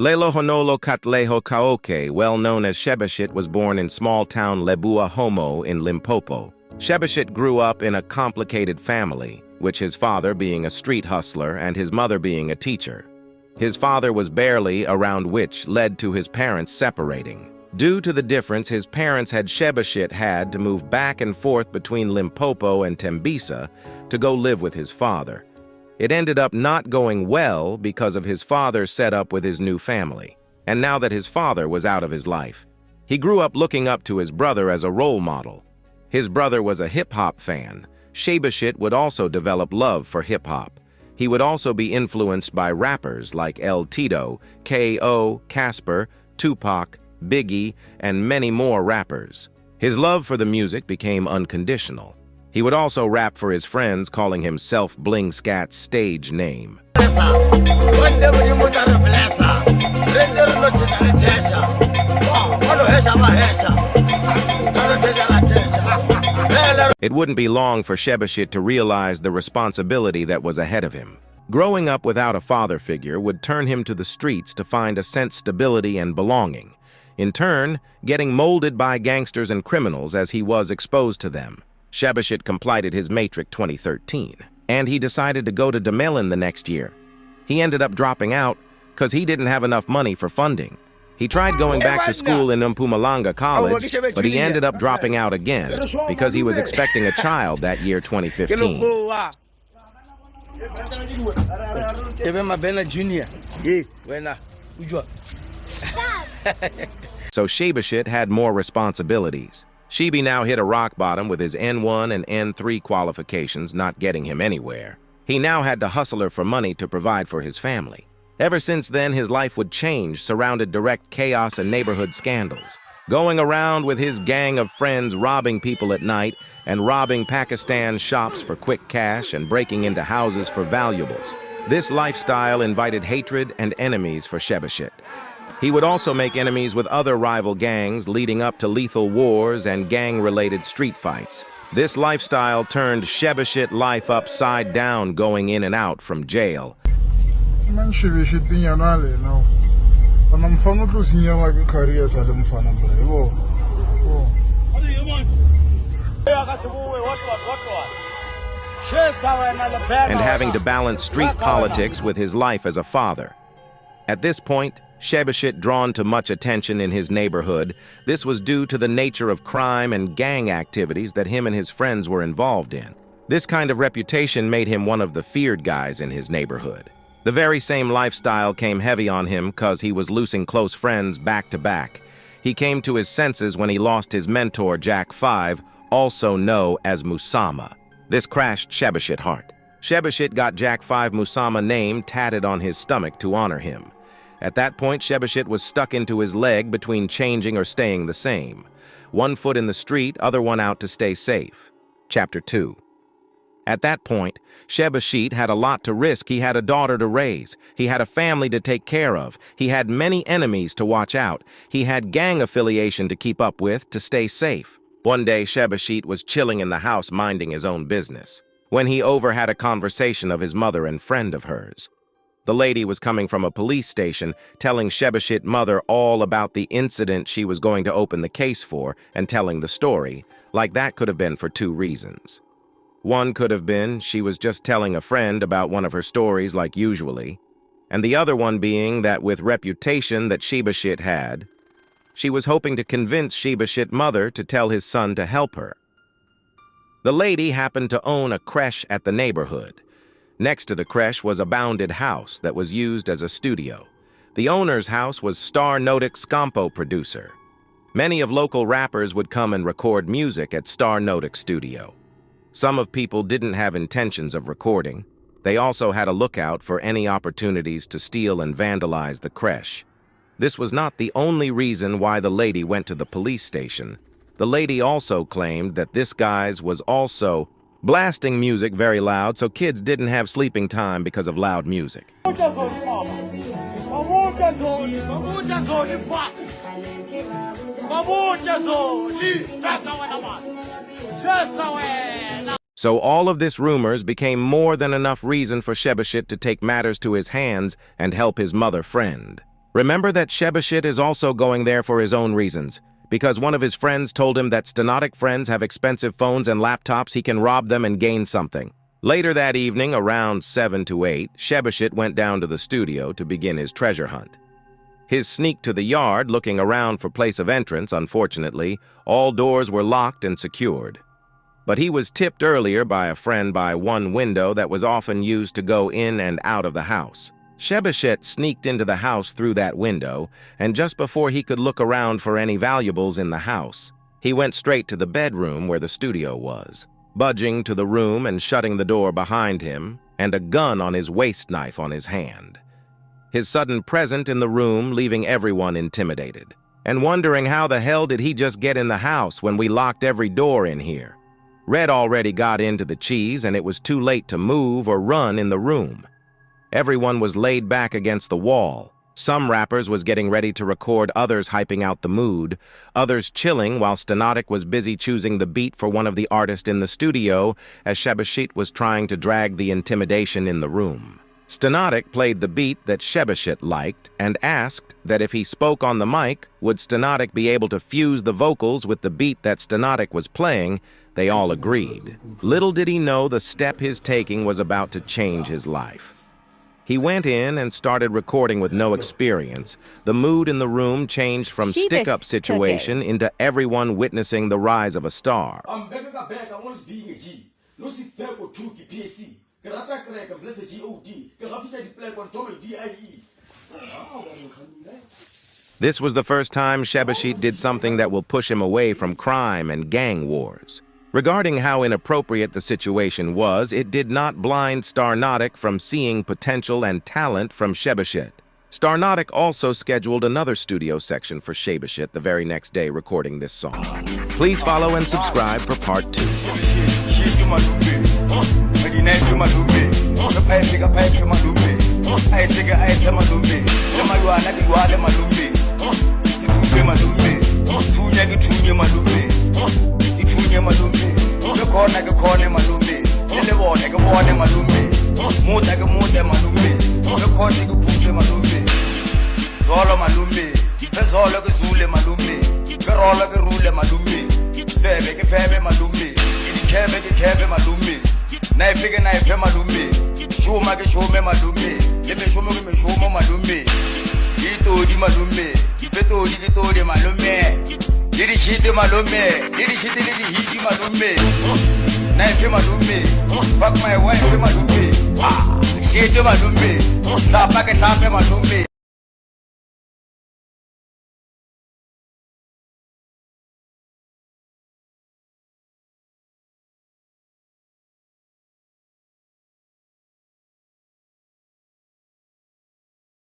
Lelo Honolo Katleho Kaoke, well known as Shebeshkt, was born in small-town Lebua Homo in Limpopo. Shebeshkt grew up in a complicated family, which his father being a street hustler and his mother being a teacher. His father was barely around, which led to his parents separating. Due to the difference, his parents had to move back and forth between Limpopo and Tembisa to go live with his father. It ended up not going well because of his father's setup with his new family, and now that his father was out of his life. He grew up looking up to his brother as a role model. His brother was a hip-hop fan. Shebeshkt would also develop love for hip-hop. He would also be influenced by rappers like El Tito, K.O., Casper, Tupac, Biggie, and many more rappers. His love for the music became unconditional. He would also rap for his friends, calling himself Bling Scat's stage name. It wouldn't be long for Shebeshkt to realize the responsibility that was ahead of him. Growing up without a father figure would turn him to the streets to find a sense of stability and belonging. In turn, getting molded by gangsters and criminals as he was exposed to them. Shebeshkt completed his matric 2013, and he decided to go to Damelin the next year. He ended up dropping out because he didn't have enough money for funding. He tried going back to school in Mpumalanga College, but he ended up dropping out again because he was expecting a child that year 2015. So Shebeshkt had more responsibilities. Shebe now hit a rock bottom with his N1 and N3 qualifications not getting him anywhere. He now had to hustle for money to provide for his family. Ever since then, his life would change, surrounded direct chaos and neighborhood scandals. Going around with his gang of friends, robbing people at night and robbing Pakistan shops for quick cash and breaking into houses for valuables. This lifestyle invited hatred and enemies for Shebeshkt. He would also make enemies with other rival gangs, leading up to lethal wars and gang-related street fights. This lifestyle turned Shebesht's life upside down, going in and out from jail. And having to balance street politics with his life as a father. At this point, Shebeshkt drawn to much attention in his neighborhood. This was due to the nature of crime and gang activities that him and his friends were involved in. This kind of reputation made him one of the feared guys in his neighborhood. The very same lifestyle came heavy on him because he was losing close friends back to back. He came to his senses when he lost his mentor, Jack 5, also known as Musama. This crashed Shebesht's heart. Shebeshkt got Jack 5 Musama name tatted on his stomach to honor him. At that point, Shebeshkt was stuck into his leg between changing or staying the same. One foot in the street, other one out to stay safe. Chapter 2. At that point, Shebeshkt had a lot to risk. He had a daughter to raise. He had a family to take care of. He had many enemies to watch out. He had gang affiliation to keep up with to stay safe. One day, Shebeshkt was chilling in the house minding his own business, when he overheard a conversation of his mother and friend of hers. The lady was coming from a police station, telling Shebesht's mother all about the incident she was going to open the case for and telling the story. Like that could have been for two reasons. One could have been she was just telling a friend about one of her stories like usually, and the other one being that with reputation that Shebesht had, she was hoping to convince Shebesht's mother to tell his son to help her. The lady happened to own a creche at the neighborhood. Next to the creche was a bounded house that was used as a studio. The owner's house was Star Notic Scampo producer. Many of local rappers would come and record music at Star Notic studio. Some of people didn't have intentions of recording. They also had a lookout for any opportunities to steal and vandalize the creche. This was not the only reason why the lady went to the police station. The lady also claimed that this guy's was also blasting music very loud, so kids didn't have sleeping time because of loud music. So all of this rumors became more than enough reason for Shebesht to take matters to his hands and help his mother friend. Remember that Shebeshkt is also going there for his own reasons, because one of his friends told him that stenotic friends have expensive phones and laptops, he can rob them and gain something. Later that evening, around 7 to 8, Shebeshkt went down to the studio to begin his treasure hunt. His sneak to the yard, looking around for place of entrance, unfortunately, all doors were locked and secured. But he was tipped earlier by a friend by one window that was often used to go in and out of the house. Shebeshkt sneaked into the house through that window, and just before he could look around for any valuables in the house, he went straight to the bedroom where the studio was, budging to the room and shutting the door behind him, and a gun on his waist knife on his hand. His sudden presence in the room leaving everyone intimidated, and wondering how the hell did he just get in the house when we locked every door in here. Red already got into the cheese, and it was too late to move or run in the room. Everyone was laid back against the wall. Some rappers was getting ready to record, others hyping out the mood, others chilling while Stenotic was busy choosing the beat for one of the artists in the studio as Shebeshkt was trying to drag the intimidation in the room. Stenotic played the beat that Shebeshkt liked and asked that if he spoke on the mic, would Stenotic be able to fuse the vocals with the beat that Stenotic was playing. They all agreed. Little did he know the step his taking was about to change his life. He went in and started recording with no experience. The mood in the room changed from stick-up situation into everyone witnessing the rise of a star. This was the first time Shebeshkt did something that will push him away from crime and gang wars. Regarding how inappropriate the situation was, it did not blind Starnotic from seeing potential and talent from Shebeshkt. Starnotic also scheduled another studio section for Shebeshkt the very next day, recording this song. Please follow and subscribe for part 2. Khona malume lelebone ke bone malume muta ke mute malume ke khona ke phuhle malume zolo malume bezolo ke zule malume ke rola ke rule malume sfebe ke febe malume ke khebe malume naife ke naife malume shuma ke shume malume le meshumo ke meshumo malume itodi malume betodi ke todi malume Didi shit malume, didi shit didi hiti malume, knife malume, fuck my wife malume, shit malume, tapa ke tape malume.